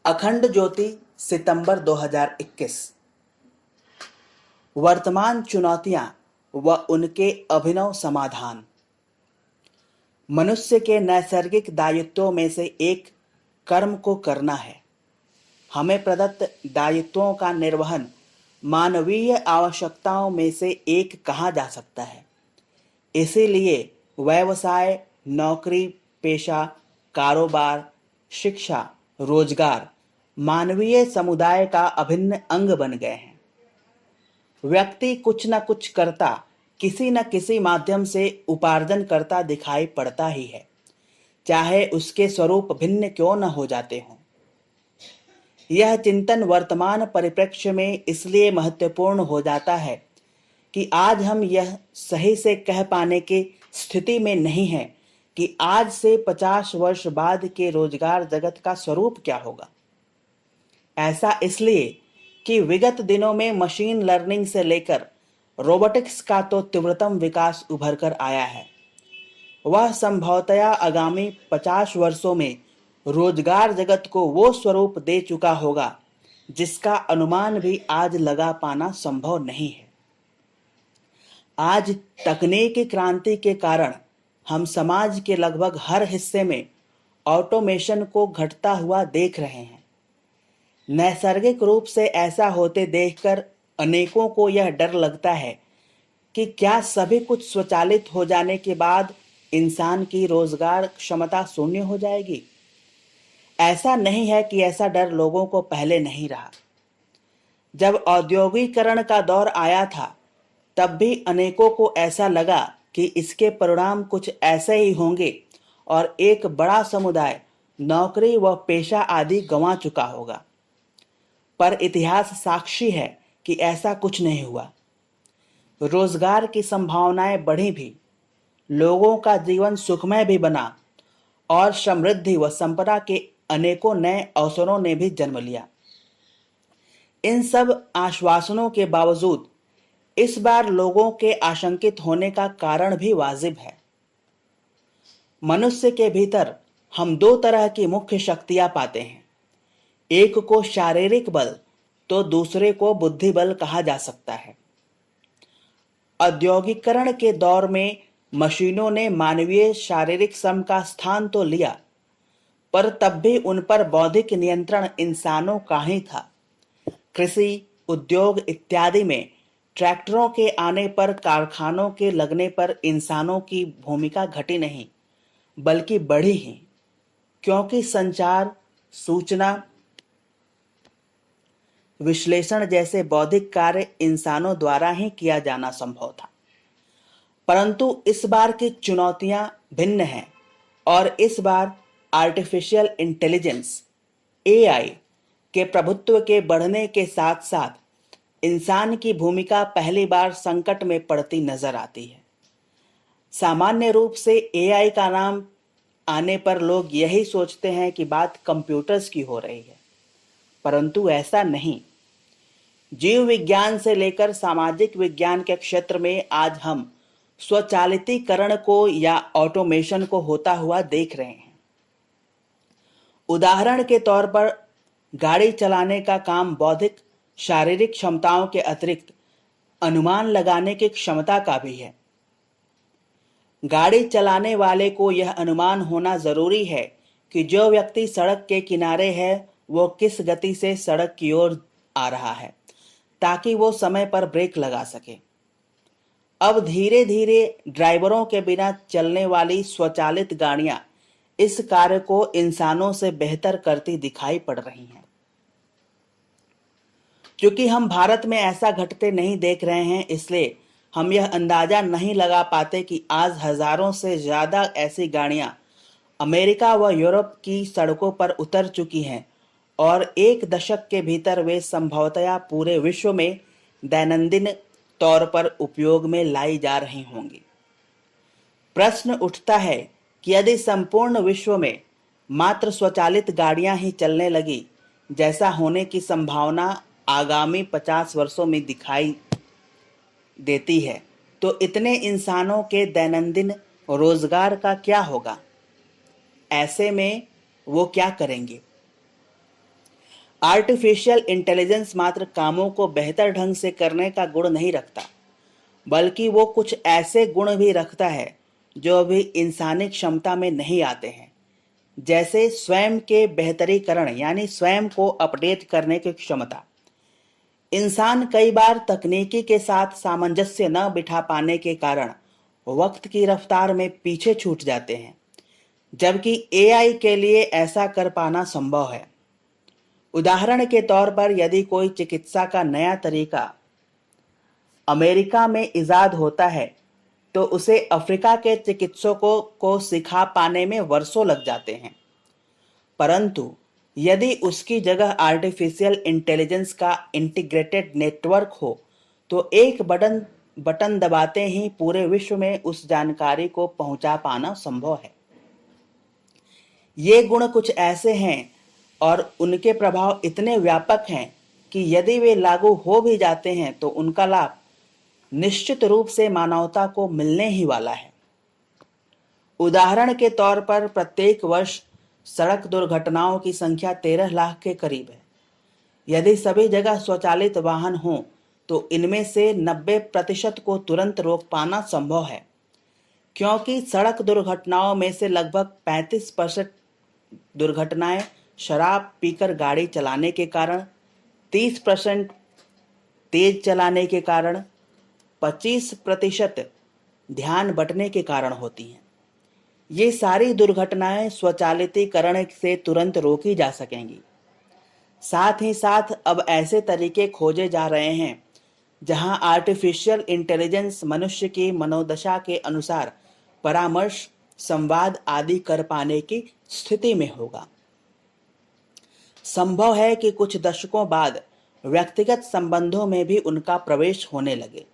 अखंड ज्योति सितंबर 2021। वर्तमान चुनौतियां व उनके अभिनव समाधान। मनुष्य के नैसर्गिक दायित्वों में से एक कर्म को करना है। हमें प्रदत्त दायित्वों का निर्वहन मानवीय आवश्यकताओं में से एक कहा जा सकता है। इसीलिए व्यवसाय, नौकरी, पेशा, कारोबार, शिक्षा, रोजगार मानवीय समुदाय का अभिन्न अंग बन गए हैं। व्यक्ति कुछ न कुछ करता, किसी न किसी माध्यम से उपार्जन करता दिखाई पड़ता ही है, चाहे उसके स्वरूप भिन्न क्यों न हो जाते हों। यह चिंतन वर्तमान परिप्रेक्ष्य में इसलिए महत्वपूर्ण हो जाता है कि आज हम यह सही से कह पाने की स्थिति में नहीं हैं कि आज से 50 वर्ष बाद के रोजगार जगत का स्वरूप क्या होगा। ऐसा इसलिए कि विगत दिनों में मशीन लर्निंग से लेकर रोबोटिक्स का तो तीव्रतम विकास उभर कर आया है। वह संभवतया आगामी 50 वर्षों में रोजगार जगत को वो स्वरूप दे चुका होगा जिसका अनुमान भी आज लगा पाना संभव नहीं है। आज तकनीकी क्रांति के कारण हम समाज के लगभग हर हिस्से में ऑटोमेशन को घटता हुआ देख रहे हैं। नैसर्गिक रूप से ऐसा होते देखकर अनेकों को यह डर लगता है कि क्या सभी कुछ स्वचालित हो जाने के बाद इंसान की रोजगार क्षमता शून्य हो जाएगी। ऐसा नहीं है कि ऐसा डर लोगों को पहले नहीं रहा। जब औद्योगिकरण का दौर आया था तब भी अनेकों को ऐसा लगा कि इसके परिणाम कुछ ऐसे ही होंगे और एक बड़ा समुदाय नौकरी व पेशा आदि गंवा चुका होगा। पर इतिहास साक्षी है कि ऐसा कुछ नहीं हुआ। रोजगार की संभावनाएं बढ़ी भी, लोगों का जीवन सुखमय भी बना और समृद्धि व संपदा के अनेकों नए अवसरों ने भी जन्म लिया। इन सब आश्वासनों के बावजूद इस बार लोगों के आशंकित होने का कारण भी वाजिब है। मनुष्य के भीतर हम दो तरह की मुख्य शक्तियां पाते हैं। एक को शारीरिक बल तो दूसरे को बुद्धि बल कहा जा सकता है। औद्योगिकरण के दौर में मशीनों ने मानवीय शारीरिक श्रम का स्थान तो लिया, पर तब भी उन पर बौद्धिक नियंत्रण इंसानों का ही था। कृषि, उद्योग इत्यादि में ट्रैक्टरों के आने पर, कारखानों के लगने पर इंसानों की भूमिका घटी नहीं बल्कि बढ़ी ही, क्योंकि संचार, सूचना, विश्लेषण जैसे बौद्धिक कार्य इंसानों द्वारा ही किया जाना संभव था। परंतु इस बार की चुनौतियां भिन्न हैं और इस बार आर्टिफिशियल इंटेलिजेंस एआई के प्रभुत्व के बढ़ने के साथ साथ इंसान की भूमिका पहली बार संकट में पड़ती नजर आती है। सामान्य रूप से एआई का नाम आने पर लोग यही सोचते हैं कि बात कंप्यूटर्स की हो रही है, परंतु ऐसा नहीं। जीव विज्ञान से लेकर सामाजिक विज्ञान के क्षेत्र में आज हम स्वचालितीकरण को या ऑटोमेशन को होता हुआ देख रहे हैं। उदाहरण के तौर पर गाड़ी चलाने का काम बौद्धिक शारीरिक क्षमताओं के अतिरिक्त अनुमान लगाने की क्षमता का भी है। गाड़ी चलाने वाले को यह अनुमान होना जरूरी है कि जो व्यक्ति सड़क के किनारे है वो किस गति से सड़क की ओर आ रहा है, ताकि वो समय पर ब्रेक लगा सके। अब धीरे धीरे ड्राइवरों के बिना चलने वाली स्वचालित गाड़ियां इस कार्य को इंसानों से बेहतर करती दिखाई पड़ रही हैं। क्योंकि हम भारत में ऐसा घटते नहीं देख रहे हैं, इसलिए हम यह अंदाजा नहीं लगा पाते कि आज हजारों से ज्यादा ऐसी गाड़ियां अमेरिका व यूरोप की सड़कों पर उतर चुकी हैं और एक दशक के भीतर वे संभवतया पूरे विश्व में दैनंदिन तौर पर उपयोग में लाई जा रही होंगी। प्रश्न उठता है कि यदि संपूर्ण विश्व में मात्र स्वचालित गाड़ियां ही चलने लगी, जैसा होने की संभावना आगामी 50 वर्षों में दिखाई देती है, तो इतने इंसानों के दैनंदिन रोजगार का क्या होगा। ऐसे में वो क्या करेंगे। आर्टिफिशियल इंटेलिजेंस मात्र कामों को बेहतर ढंग से करने का गुण नहीं रखता, बल्कि वो कुछ ऐसे गुण भी रखता है जो अभी इंसानी क्षमता में नहीं आते हैं, जैसे स्वयं के बेहतरीकरण यानी स्वयं को अपडेट करने की क्षमता। इंसान कई बार तकनीकी के साथ सामंजस्य न बिठा पाने के कारण वक्त की रफ्तार में पीछे छूट जाते हैं, जबकि एआई के लिए ऐसा कर पाना संभव है। उदाहरण के तौर पर यदि कोई चिकित्सा का नया तरीका अमेरिका में इजाद होता है तो उसे अफ्रीका के चिकित्सकों को सिखा पाने में वर्षों लग जाते हैं, परंतु यदि उसकी जगह आर्टिफिशियल इंटेलिजेंस का इंटीग्रेटेड नेटवर्क हो तो एक बटन दबाते ही पूरे विश्व में उस जानकारी को पहुंचा पाना संभव है। ये गुण कुछ ऐसे हैं और उनके प्रभाव इतने व्यापक हैं कि यदि वे लागू हो भी जाते हैं तो उनका लाभ निश्चित रूप से मानवता को मिलने ही वाला है। उदाहरण के तौर पर प्रत्येक वर्ष सड़क दुर्घटनाओं की संख्या 13 लाख के करीब है। यदि सभी जगह स्वचालित वाहन हों तो इनमें से 90% को तुरंत रोक पाना संभव है, क्योंकि सड़क दुर्घटनाओं में से लगभग 35% दुर्घटनाएं शराब पीकर गाड़ी चलाने के कारण, 30% तेज चलाने के कारण, 25% ध्यान बंटने के कारण होती हैं। ये सारी दुर्घटनाएं स्वचालितीकरण से तुरंत रोकी जा सकेंगी। साथ ही साथ अब ऐसे तरीके खोजे जा रहे हैं जहां आर्टिफिशियल इंटेलिजेंस मनुष्य की मनोदशा के अनुसार परामर्श, संवाद आदि कर पाने की स्थिति में होगा। संभव है कि कुछ दशकों बाद व्यक्तिगत संबंधों में भी उनका प्रवेश होने लगे,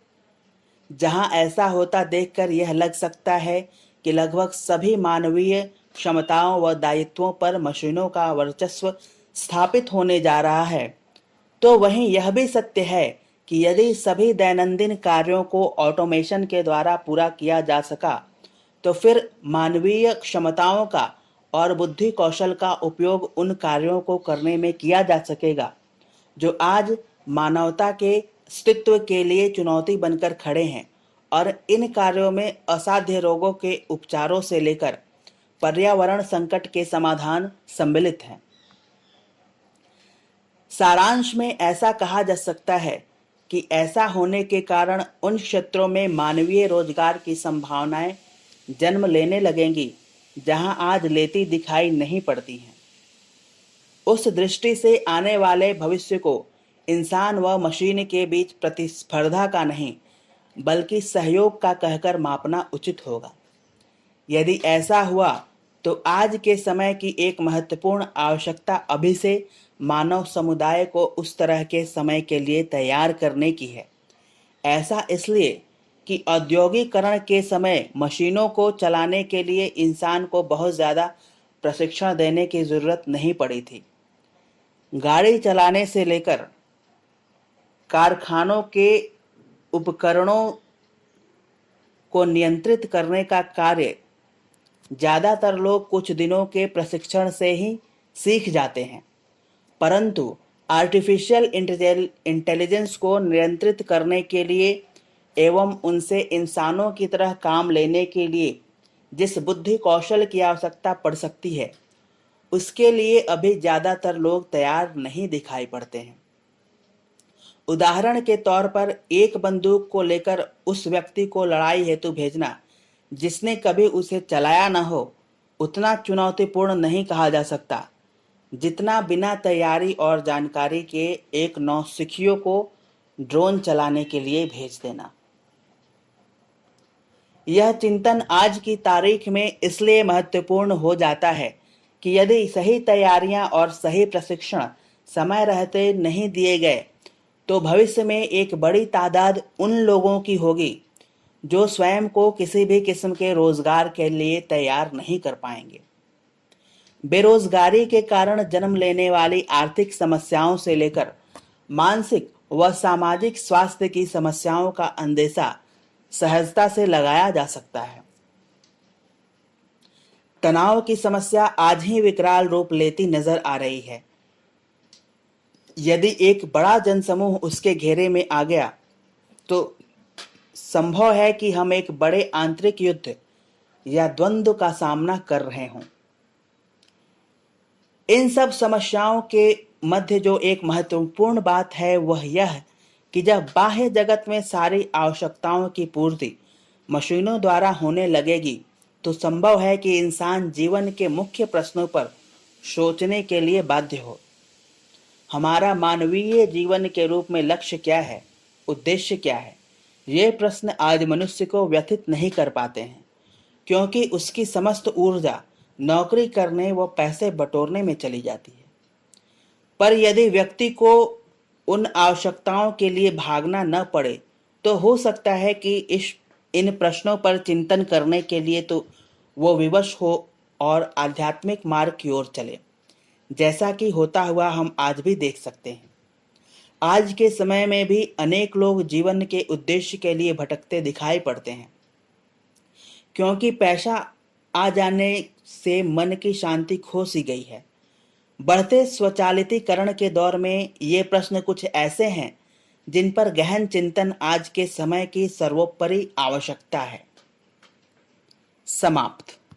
जहां ऐसा होता देखकर यह लग सकता है कि लगभग सभी मानवीय क्षमताओं व दायित्वों पर मशीनों का वर्चस्व स्थापित होने जा रहा है, तो वहीं यह भी सत्य है कि यदि सभी दैनंदिन कार्यों को ऑटोमेशन के द्वारा पूरा किया जा सका तो फिर मानवीय क्षमताओं का और बुद्धि कौशल का उपयोग उन कार्यों को करने में किया जा सकेगा जो आज मानवता के अस्तित्व के लिए चुनौती बनकर खड़े हैं, और इन कार्यों में असाध्य रोगों के उपचारों से लेकर पर्यावरण संकट के समाधान सम्मिलित हैं। सारांश में ऐसा कहा जा सकता है कि ऐसा होने के कारण उन क्षेत्रों में मानवीय रोजगार की संभावनाएं जन्म लेने लगेंगी जहां आज लेती दिखाई नहीं पड़ती हैं। उस दृष्टि से आने वाले भविष्य को इंसान व मशीन के बीच प्रतिस्पर्धा का नहीं बल्कि सहयोग का कहकर मापना उचित होगा। यदि ऐसा हुआ तो आज के समय की एक महत्वपूर्ण आवश्यकता अभी से मानव समुदाय को उस तरह के समय के लिए तैयार करने की है। ऐसा इसलिए कि औद्योगिकरण के समय मशीनों को चलाने के लिए इंसान को बहुत ज़्यादा प्रशिक्षण देने की ज़रूरत नहीं पड़ी थी। गाड़ी चलाने से लेकर कारखानों के उपकरणों को नियंत्रित करने का कार्य ज़्यादातर लोग कुछ दिनों के प्रशिक्षण से ही सीख जाते हैं, परंतु आर्टिफिशियल इंटेलिजेंस को नियंत्रित करने के लिए एवं उनसे इंसानों की तरह काम लेने के लिए जिस बुद्धि कौशल की आवश्यकता पड़ सकती है, उसके लिए अभी ज़्यादातर लोग तैयार नहीं दिखाई पड़ते हैं। उदाहरण के तौर पर एक बंदूक को लेकर उस व्यक्ति को लड़ाई हेतु भेजना जिसने कभी उसे चलाया न हो, उतना चुनौतीपूर्ण नहीं कहा जा सकता जितना बिना तैयारी और जानकारी के एक नौसिखियों को ड्रोन चलाने के लिए भेज देना। यह चिंतन आज की तारीख में इसलिए महत्वपूर्ण हो जाता है कि यदि सही तैयारियां और सही प्रशिक्षण समय रहते नहीं दिए गए तो भविष्य में एक बड़ी तादाद उन लोगों की होगी जो स्वयं को किसी भी किस्म के रोजगार के लिए तैयार नहीं कर पाएंगे। बेरोजगारी के कारण जन्म लेने वाली आर्थिक समस्याओं से लेकर मानसिक व सामाजिक स्वास्थ्य की समस्याओं का अंदेशा सहजता से लगाया जा सकता है। तनाव की समस्या आज ही विकराल रूप लेती नजर आ रही है। यदि एक बड़ा जनसमूह उसके घेरे में आ गया तो संभव है कि हम एक बड़े आंतरिक युद्ध या द्वंद्व का सामना कर रहे हों। इन सब समस्याओं के मध्य जो एक महत्वपूर्ण बात है वह यह कि जब बाह्य जगत में सारी आवश्यकताओं की पूर्ति मशीनों द्वारा होने लगेगी तो संभव है कि इंसान जीवन के मुख्य प्रश्नों पर सोचने के लिए बाध्य हो। हमारा मानवीय जीवन के रूप में लक्ष्य क्या है, उद्देश्य क्या है? ये प्रश्न आज मनुष्य को व्यथित नहीं कर पाते हैं, क्योंकि उसकी समस्त ऊर्जा नौकरी करने व पैसे बटोरने में चली जाती है। पर यदि व्यक्ति को उन आवश्यकताओं के लिए भागना न पड़े तो हो सकता है कि इन प्रश्नों पर चिंतन करने के लिए तो वो विवश हो और आध्यात्मिक मार्ग की ओर चले, जैसा कि होता हुआ हम आज भी देख सकते हैं। आज के समय में भी अनेक लोग जीवन के उद्देश्य के लिए भटकते दिखाई पड़ते हैं, क्योंकि पैसा आ जाने से मन की शांति खो सी गई है। बढ़ते स्वचालितीकरण के दौर में ये प्रश्न कुछ ऐसे हैं जिन पर गहन चिंतन आज के समय की सर्वोपरि आवश्यकता है। समाप्त।